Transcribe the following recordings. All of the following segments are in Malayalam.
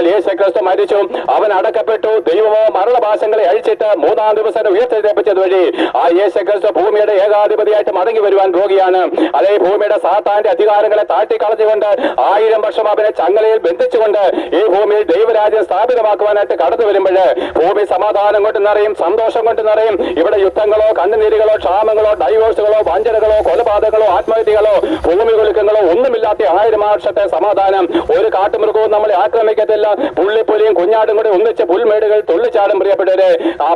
യേശുക്രിസ്തു മരിച്ചു, അവൻ അടക്കപ്പെട്ടു, ദൈവമോ മരണഭാഷങ്ങളെ അഴിച്ചിട്ട് മൂന്നാം ദിവസം ഉയർത്തെഴുന്നേൽപ്പിച്ചത് വഴി ആ യേശുക്രിസ്തു ഭൂമിയുടെ ഏകാധിപതിയായിട്ട് മടങ്ങി വരുവാൻ പോകുകയാണ്. അതേ ഭൂമിയുടെ സാത്താന്റെ അധികാരങ്ങളെ താട്ടിക്കളഞ്ഞുകൊണ്ട് 1000 വർഷം അവനെ ചങ്ങലയിൽ ബന്ധിച്ചുകൊണ്ട് ഈ ഭൂമിയിൽ ദൈവരാജ്യം സ്ഥാപിതമാക്കുവാനായിട്ട് കടന്നു വരുമ്പോൾ ഭൂമി സമാധാനം കൊണ്ട് നിറയും, സന്തോഷം കൊണ്ട് നിറയും. ഇവിടെ യുദ്ധങ്ങളോ കണ്ണുനീരുകളോ ക്ഷാമങ്ങളോ ഡൈവോഴ്സുകളോ വഞ്ചനകളോ കൊലപാതകങ്ങളോ ആത്മഹത്യകളോ ഭൂമി കുലുക്കങ്ങളോ ഒന്നുമില്ലാത്ത 1000 വർഷത്തെ സമാധാനം. ഒരു കാട്ടുമൃഗവും നമ്മളെ ആക്രമിക്കത്തില്ല. പുള്ളിപ്പുലിയും കുഞ്ഞാടും കൂടി ഒന്നിച്ച് പുൽമേടുകൾ തുള്ളിച്ചാടും. പ്രിയപ്പെട്ടവരെ, ആ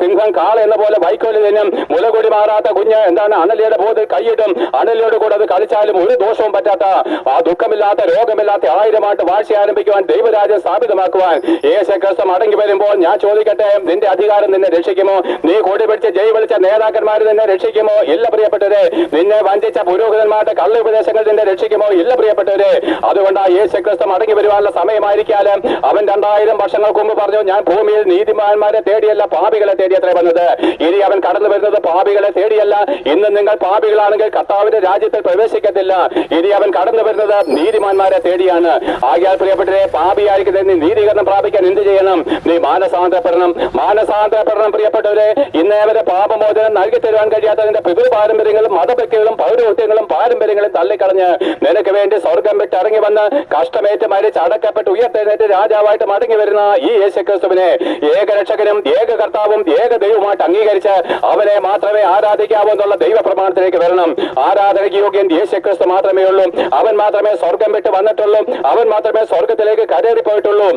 സിംഹം കാള എന്ന പോലെ വൈക്കോലിൽ നിന്നും മുലകൊടി മാറാത്ത കുഞ്ഞ് എന്താണ് അണലിയുടെ ബോധത്തിൽ കൈയിടും. അണലിയോട് കൂടെ അത് കളിച്ചാലും ഒരു ദോഷവും പറ്റാത്ത ആ ദുഃഖമില്ലാത്ത രോഗമില്ലാത്ത 1000 ആണ്ട് വാഴ്ച ആരംഭിക്കുവാൻ ദൈവരാജ്യം സ്ഥാപിതമാക്കുവാൻ യേശുക്രിസ്തു മടങ്ങി വരുമ്പോൾ ഞാൻ ചോദിക്കട്ടെ, നിന്റെ അധികാരം നിന്നെ രക്ഷിക്കുമോ? നീ കൊടി പിടിച്ച് ജയ് വിളിച്ച നേതാക്കന്മാർ നിന്നെ രക്ഷിക്കുമോ? ഇല്ല പ്രിയപ്പെട്ടവരെ. നിന്നെ വഞ്ചിച്ച പുരോഹിതന്മാരുടെ കള്ള ഉപദേശങ്ങൾ നിന്നെ രക്ഷിക്കുമോ? ഇല്ല പ്രിയപ്പെട്ടവരെ. അതുകൊണ്ട് ആ യേശുക്രിസ്തു മടങ്ങി വരുവാനുള്ള സമയമായിരിക്കാലും അവൻ 2000 വർഷങ്ങൾക്ക് മുമ്പ് പറഞ്ഞു, ഞാൻ ഭൂമിയിൽ നീതിമാന്മാരെ തേടിയല്ല പാപികളെ തേടിയത്രേ വന്നത്. ഇനി അവൻ കടന്നു വരുന്നത് പാപികളെ തേടിയല്ല. ഇന്ന് നിങ്ങൾ പാപികളാണെങ്കിൽ കർത്താവിന്റെ രാജ്യത്തിൽ പ്രവേശിക്കത്തില്ല. ഇനി അവൻ കടന്നു വരുന്നത് നീതിമാന്മാരെ തേടിയാണ്. ആകയാൽ പ്രിയപ്പെട്ടവരെ, പാപിയായിരിക്കുന്ന നീ നീതീകരണം പ്രാപിക്കാൻ എന്ത് ചെയ്യണം? നീ മാനസാന്തരപ്പെടണം. മാനസാന്തരപ്പെടണം പ്രിയപ്പെട്ടവരെ. ഇന്നേവരെ പാപമോചനം നൽകി തരുവാൻ കഴിയാത്തതിന്റെ പിതൃപാരമ്പര്യങ്ങളും മതഭക്തികളും പൗരോഹിത്യങ്ങളും പാരമ്പര്യങ്ങളും തള്ളിക്കളഞ്ഞ് നിനക്ക് വേണ്ടി സ്വർഗം വിട്ട് ഇറങ്ങി വന്ന് കഷ്ടമേറ്റ് മരിച്ച് അടക്കപ്പെട്ട് ഉയർത്തെഴുന്നേറ്റ് രാജാവായിട്ട് മടങ്ങി വരുന്ന ഈ യേശുക്രിസ്തുവിനെ ഏകരക്ഷകനും ഏക കർത്താവും ഏക ദൈവമായിട്ട് അംഗീകരിച്ച് അവനെ മാത്രമേ ആരാധിക്കാവൂ എന്നുള്ള ദൈവപ്രമാണത്തിലേക്ക് വരണം. ആരാധനയ്ക്ക് യോഗ്യൻ യേശുക്രിസ്തു മാത്രമേ ഉള്ളൂ. അവൻ മാത്രമേ സ്വർഗം വിട്ട് വന്നിട്ടുള്ളൂ. അവൻ മാത്രമേ സ്വർഗത്തിലേക്ക് കരേറിപ്പോയിട്ടുള്ളൂ.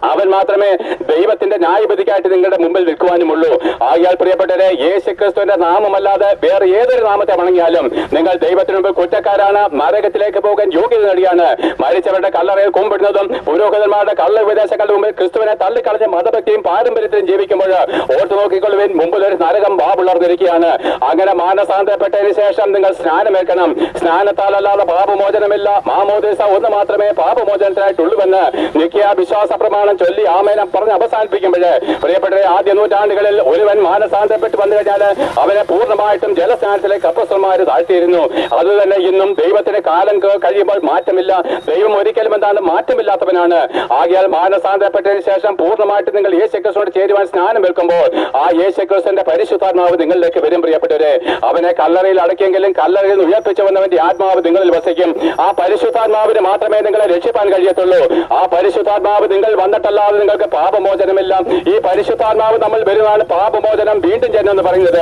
അവൻ മാത്രമേ ദൈവത്തിന്റെ ന്യായവിധിക്കായിട്ട് നിങ്ങളുടെ മുമ്പിൽ നിൽക്കുവാനുമുള്ളൂ. ആകയാൽ പ്രിയപ്പെട്ടവരെ, യേശുക്രിസ്തുവിന്റെ നാമമല്ലാതെ വേറെ ഏതൊരു നാമത്തെ വണങ്ങിയാലും നിങ്ങൾ ദൈവത്തിന് മുമ്പിൽ കുറ്റക്കാരാണ്. നരകത്തിലേക്ക് പോകാൻ യോഗ്യത നേടിയാണ്. മരിച്ചവരുടെ കല്ലറയിൽ കുമ്പിടുന്നതും പുരോഹിതന്മാരുടെ കള്ള ഉപദേശങ്ങളുടെ മുമ്പിൽ ക്രിസ്തുവിനെ തള്ളിക്കളഞ്ഞ് മതഭക്തിയും പാരമ്പര്യത്തിലും ജീവിക്കുമ്പോൾ ഓർത്തു നോക്കിക്കൊള്ളുവിൻ, മുമ്പിൽ ഒരു നരകം വാവുളർന്നിരിക്കുകയാണ്. അങ്ങനെ മാനസാന്തരപ്പെട്ടതിന് ശേഷം നിങ്ങൾ സ്നാനമേൽക്കണം. സ്നാനത്താലല്ലാതെ പാപമോചനമില്ല. മാമോദീസ ഒന്ന് മാത്രമേ പാപമോചനത്തിനായിട്ടുള്ളൂവെന്ന് നിഖ്യാ വിശ്വാസ പ്രമാണം ചൊല്ലി ആമേനം പറഞ്ഞ് അവസാനിപ്പിക്കുമ്പോഴേ പ്രിയപ്പെട്ടവരെ, ആദ്യ നൂറ്റാണ്ടുകളിൽ ഒരുവൻ മാനസാന്തരപ്പെട്ട് വന്നു കഴിഞ്ഞാൽ അവനെ പൂർണ്ണമായിട്ടും ജലസ്നാനത്തിലേക്ക് അപ്പോസ്തലന്മാർ താഴ്ത്തിയിരുന്നു. അതുതന്നെ ഇന്നും ദൈവത്തിന് കാലം കഴിയുമ്പോൾ മാറ്റമില്ല. ദൈവം ഒരിക്കലും എന്താണ് മാറ്റമില്ലാത്തവനാണ്. ആകയാൽ മാനസാന്തരപ്പെട്ടതിന് ശേഷം പൂർണ്ണമായിട്ട് നിങ്ങൾ യേശുക്രിസ്തുവിനോട് ചേരുവാൻ സ്നാനം വെക്കുമ്പോൾ ആ യേശുക്രിസ്തുവിന്റെ പരിശുദ്ധാത്മാവ് നിങ്ങളിലേക്ക് വരും. പ്രിയപ്പെട്ടവരെ, അവനെ കല്ലറയിൽ അടക്കിയെങ്കിലും കല്ലറയിൽ നിന്ന് ഉയർപ്പിച്ചു വന്നവന്റെ ആത്മാവ് നിങ്ങളിൽ വസിക്കും. ആ പരിശുദ്ധാത്മാവിന് മാത്രമേ നിങ്ങളെ രക്ഷിപ്പാൻ കഴിയത്തുള്ളൂ. ആ പരിശുദ്ധാത്മാവ് നിങ്ങൾ വന്നിട്ടല്ലാതെ നിങ്ങൾക്ക് പാപമോചനമില്ല. ഈ പരിശുദ്ധാത്മാവ് നമ്മൾ വരുന്നതാണ് പാപമോചനം വീണ്ടും ജനം എന്ന് പറയുന്നത്.